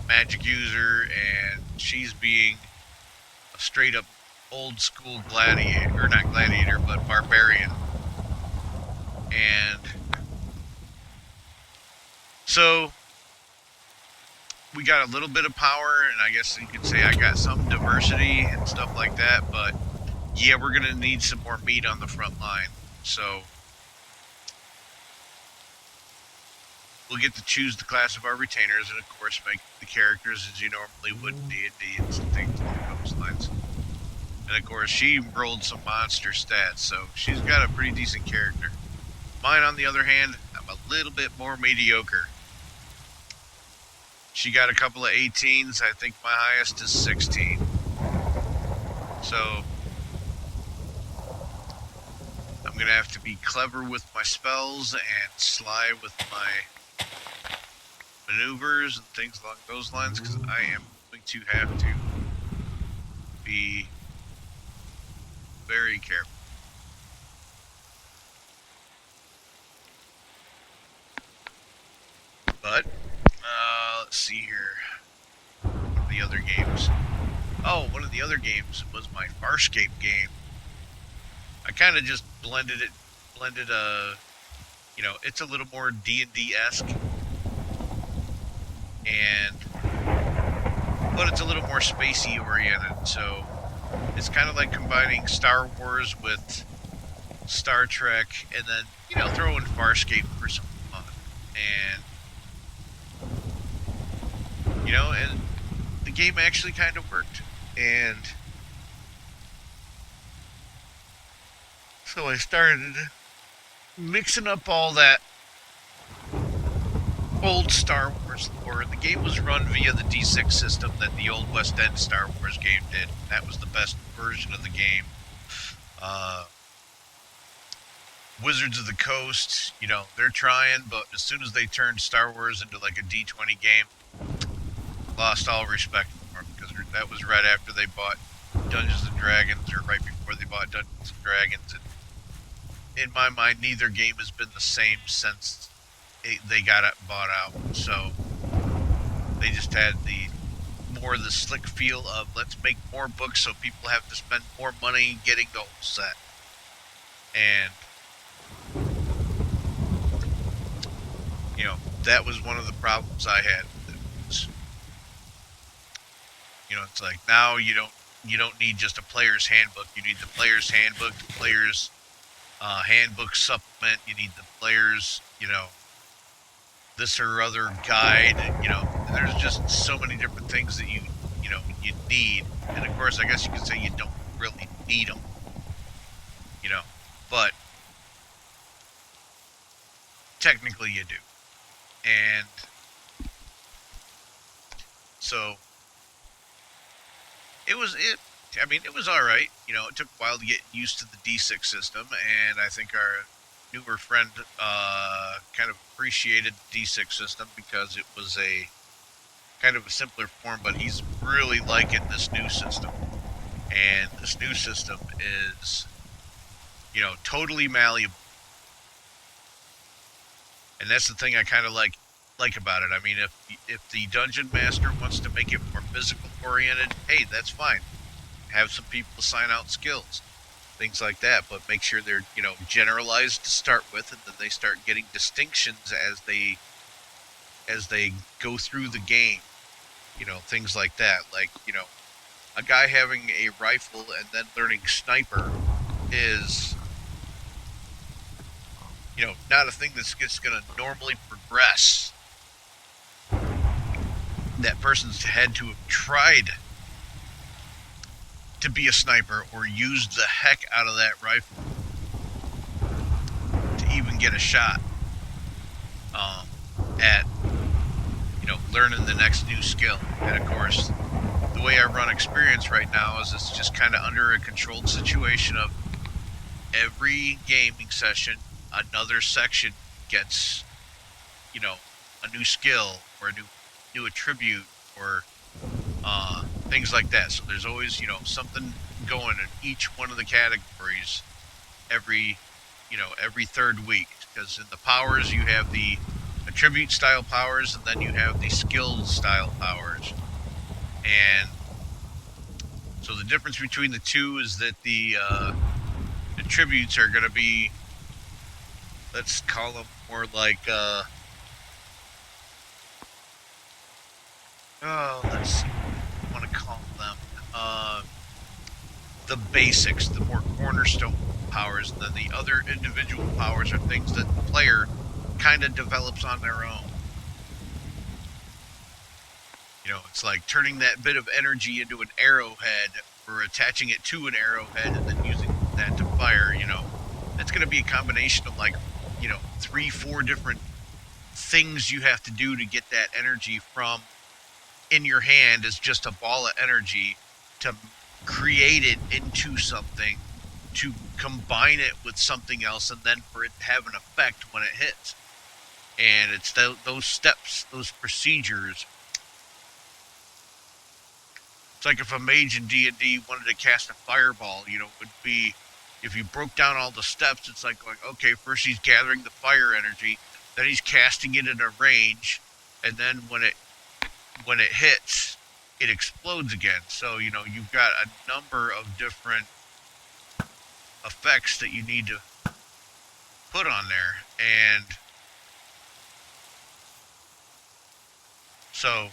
magic user, and she's being a straight up old school gladiator, or not gladiator, but barbarian. And so we got a little bit of power, and I guess you could say I got some diversity and stuff like that, but yeah, we're going to need some more meat on the front line. So we'll get to choose the class of our retainers, and of course make the characters as you normally would in D&D and things along those lines. And of course, she rolled some monster stats, so she's got a pretty decent character. Mine, on the other hand, I'm a little bit more mediocre. She got a couple of 18s. I think my highest is 16. So I'm going to have to be clever with my spells and sly with my maneuvers and things along those lines, because I am going to have to be very careful. But let's see here. One of the other games. Oh, one of the other games was my Farscape game. I kind of just blended, it's a little more D&D-esque, but it's a little more spacey oriented, so it's kind of like combining Star Wars with Star Trek, and then, throw in Farscape for some fun. And the game actually kind of worked. And so I started mixing up all that old Star Wars lore. The game was run via the D6 system that the old West End Star Wars game did. That was the best version of the game. Wizards of the Coast, they're trying, but as soon as they turned Star Wars into like a D20 game, lost all respect for them, because that was right after they bought Dungeons and Dragons, or right before they bought Dungeons and Dragons. And in my mind, neither game has been the same since they got it bought out. So they just had the slick feel of, let's make more books so people have to spend more money getting the whole set. And that was one of the problems I had. It's like, now you don't need just a player's handbook. You need the player's handbook, the player's handbook supplement. You need the player's, this or other guide. There's just so many different things that you need. And of course, I guess you could say you don't really need them. But technically you do. And so it was all right. It took a while to get used to the D6 system, and I think our newer friend kind of appreciated the D6 system because it was a kind of a simpler form, but he's really liking this new system. And this new system is, totally malleable. And that's the thing I kind of like about it. I mean, if the dungeon master wants to make it more physical oriented, hey, that's fine. Have some people assign out skills, things like that, but make sure they're, generalized to start with, and then they start getting distinctions as they go through the game. Things like that. Like, a guy having a rifle and then learning sniper is, not a thing that's just going to normally progress. That person's had to have tried to be a sniper or used the heck out of that rifle to even get a shot at, learning the next new skill. And of course, the way I run experience right now is it's just kind of under a controlled situation of every gaming session, another section gets, a new skill or a new attribute or things like that. So there's always, something going in each one of the categories every third week, because in the powers you have the attribute style powers, and then you have the skilled style powers. And so the difference between the two is that the attributes are going to be, let's call them more like, let's see what I want to call them. The basics, the more cornerstone powers, and then the other individual powers are things that the player kind of develops on their own. You know, it's like turning that bit of energy into an arrowhead, or attaching it to an arrowhead and then using that to fire. You know, that's going to be a combination of like, 3-4 different things you have to do to get that energy from in your hand as just a ball of energy, to create it into something, to combine it with something else, and then for it to have an effect when it hits. And it's those steps, those procedures. It's like if a mage in D&D wanted to cast a fireball, it would be, if you broke down all the steps, it's like going, okay, first he's gathering the fire energy, then he's casting it in a range, and then when it hits, it explodes again. So, you've got a number of different effects that you need to put on there. And so,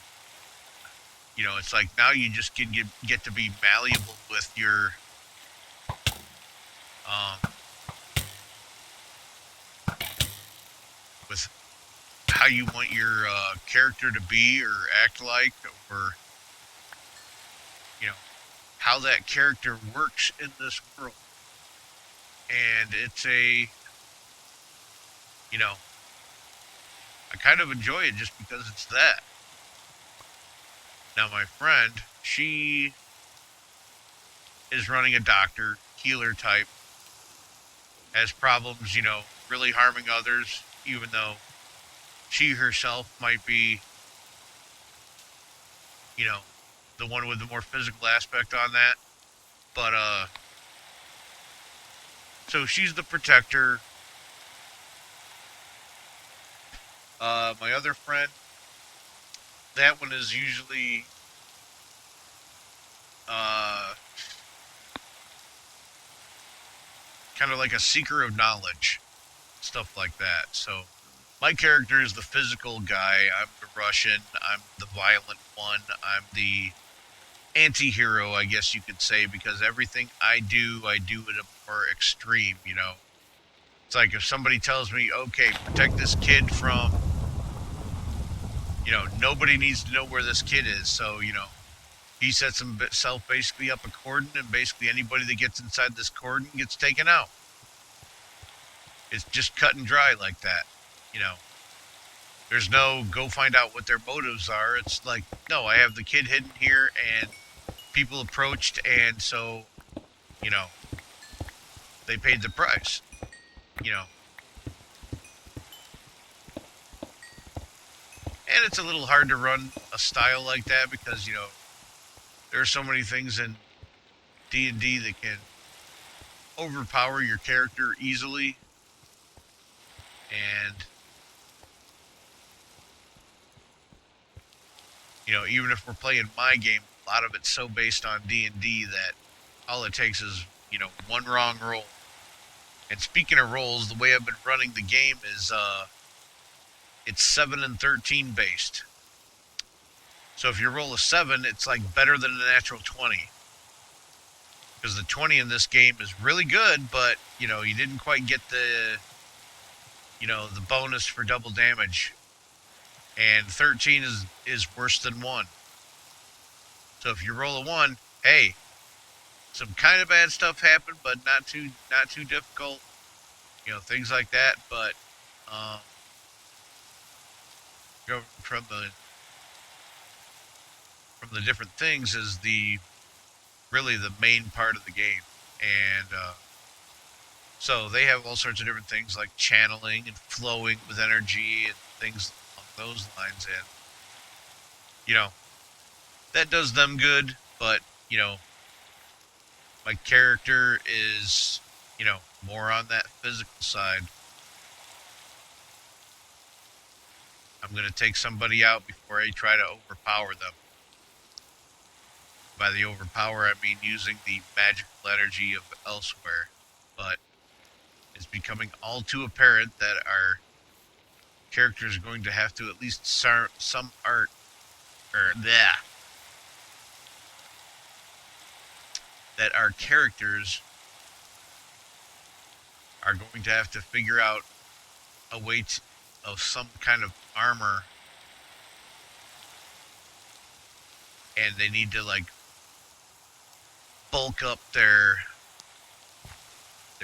it's like now you just get to be malleable with your with how you want your character to be or act like, or how that character works in this world. And it's I kind of enjoy it just because it's that. Now, my friend, she is running a doctor, healer type, has problems, really harming others, even though she herself might be, the one with the more physical aspect on that. But, so she's the protector. My other friend, that one is usually, kind of like a seeker of knowledge, stuff like that. So my character is the physical guy. I'm the Russian. I'm the violent one. I'm the anti-hero, I guess you could say, because everything I do at a more extreme, It's like if somebody tells me, okay, protect this kid from, nobody needs to know where this kid is. So, he sets himself basically up a cordon, and basically anybody that gets inside this cordon gets taken out. It's just cut and dry like that. There's no go find out what their motives are. It's like, no, I have the kid hidden here, and people approached, and so, they paid the price. And it's a little hard to run a style like that because, there are so many things in D&D that can overpower your character easily. And, even if we're playing my game, a lot of it's so based on D&D that all it takes is, one wrong roll. And speaking of rolls, the way I've been running the game is, it's 7 and 13 based. So if you roll a 7, it's like better than a natural 20. Because the 20 in this game is really good, but, you didn't quite get the, the bonus for double damage. And 13 is worse than 1. So if you roll a 1, hey, some kind of bad stuff happened, but not too difficult. Things like that. But from the different things is really the main part of the game. And so they have all sorts of different things like channeling and flowing with energy and things along those lines. And that does them good, but my character is more on that physical side. I'm going to take somebody out before I try to overpower them. By the overpower, I mean using the magical energy of elsewhere. But it's becoming all too apparent that our characters are going to have to at least start some art, or that our characters are going to have to figure out a way of some kind of armor, and they need to like bulk up their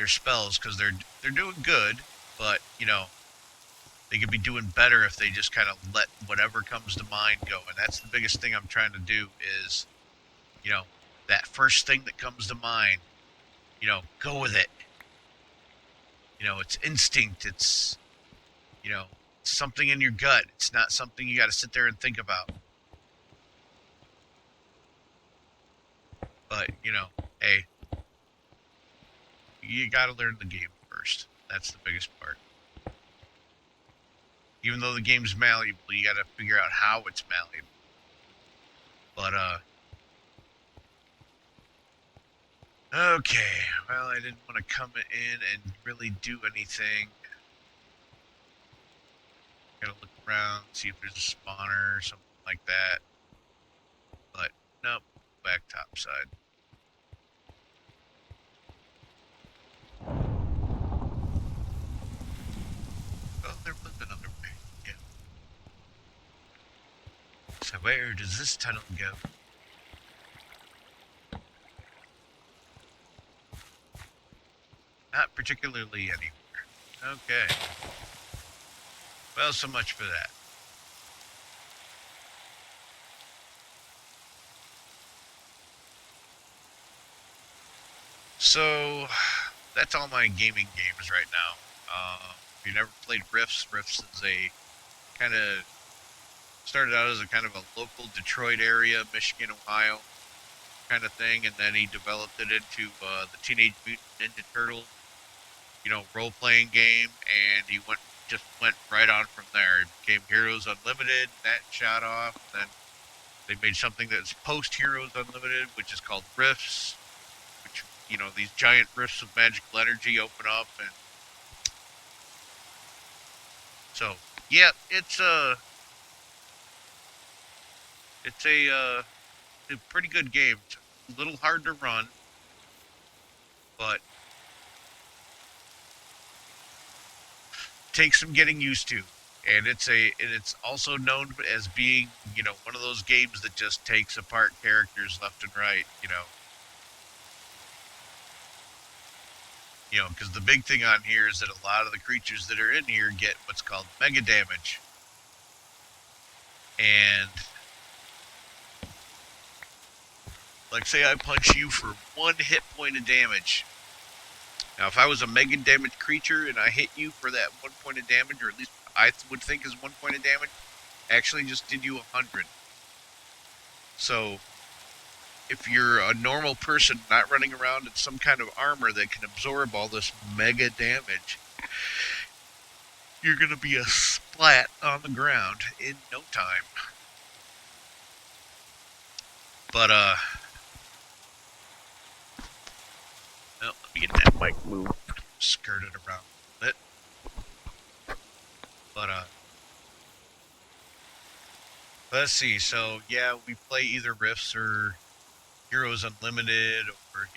spells because they're doing good, but they could be doing better if they just kind of let whatever comes to mind go. And that's the biggest thing I'm trying to do is, you know, that first thing that comes to mind, go with it. It's instinct. It's, you know, something in your gut. It's not something you got to sit there and think about. But, hey, you got to learn the game first. That's the biggest part. Even though the game's malleable, you got to figure out how it's malleable. But, okay. Well, I didn't want to come in and really do anything. Gotta look around, see if there's a spawner or something like that. But, nope. Back top side. Oh, there was another way. Yeah. So where does this tunnel go? Not particularly anywhere. Okay. Well, so much for that. So, that's all my gaming games right now. If you never played Rifts, Rifts is a kind of started out as a kind of a local Detroit area, Michigan, Ohio kind of thing, and then he developed it into the Teenage Mutant Ninja Turtles, role-playing game, and he went right on from there. It became Heroes Unlimited, that shot off, then they made something that's post Heroes Unlimited, which is called Rifts, which, these giant rifts of magical energy open up, and so, yeah, it's a pretty good game. It's a little hard to run, but takes some getting used to. And it's also known as being, one of those games that just takes apart characters left and right, because the big thing on here is that a lot of the creatures that are in here get what's called mega damage. And like say I punch you for 1 hit point of damage. Now if I was a mega damage creature and I hit you for that 1 point of damage, or at least I would think is 1 point of damage, actually just did you 100. So if you're a normal person not running around in some kind of armor that can absorb all this mega damage, you're going to be a splat on the ground in no time. But, well, let me get that mic moved. Skirt it around a bit. But, let's see. So, yeah, we play either Rifts or Heroes Unlimited, or,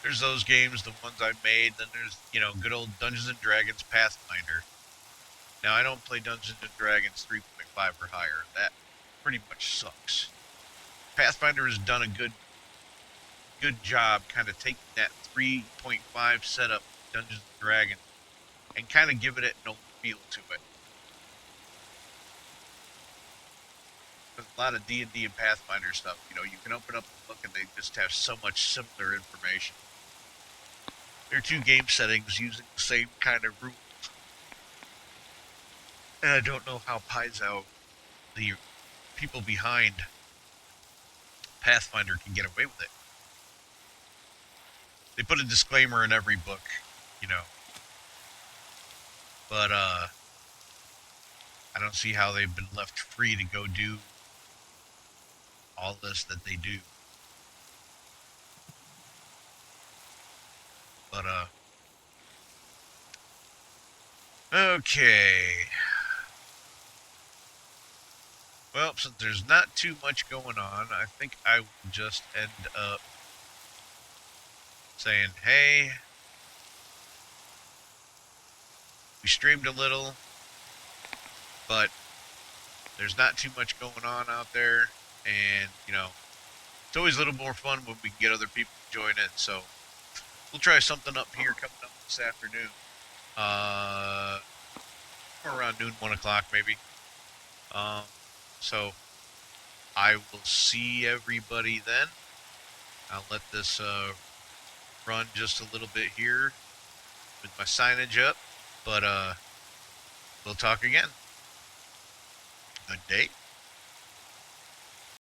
there's those games, the ones I made. Then there's, good old Dungeons and Dragons Pathfinder. Now, I don't play Dungeons and Dragons 3.5 or higher. That pretty much sucks. Pathfinder has done a good job kind of taking that 3.5 setup Dungeons and Dragons and kind of giving it an old feel to it. There's a lot of D&D and Pathfinder stuff. You can open up the book and they just have so much similar information. They're two game settings using the same kind of rules. And I don't know how Paizo, the people behind Pathfinder, can get away with it. They put a disclaimer in every book, but I I don't see how they've been left free to go do all this that they do. But, okay. Well, since there's not too much going on, I think I will just end up saying, hey, we streamed a little, but there's not too much going on out there. And, it's always a little more fun when we can get other people to join in. So we'll try something up here coming up this afternoon. Around noon, 1 o'clock maybe. So I will see everybody then. I'll let this run just a little bit here with my signage up, but we'll talk again. Good day.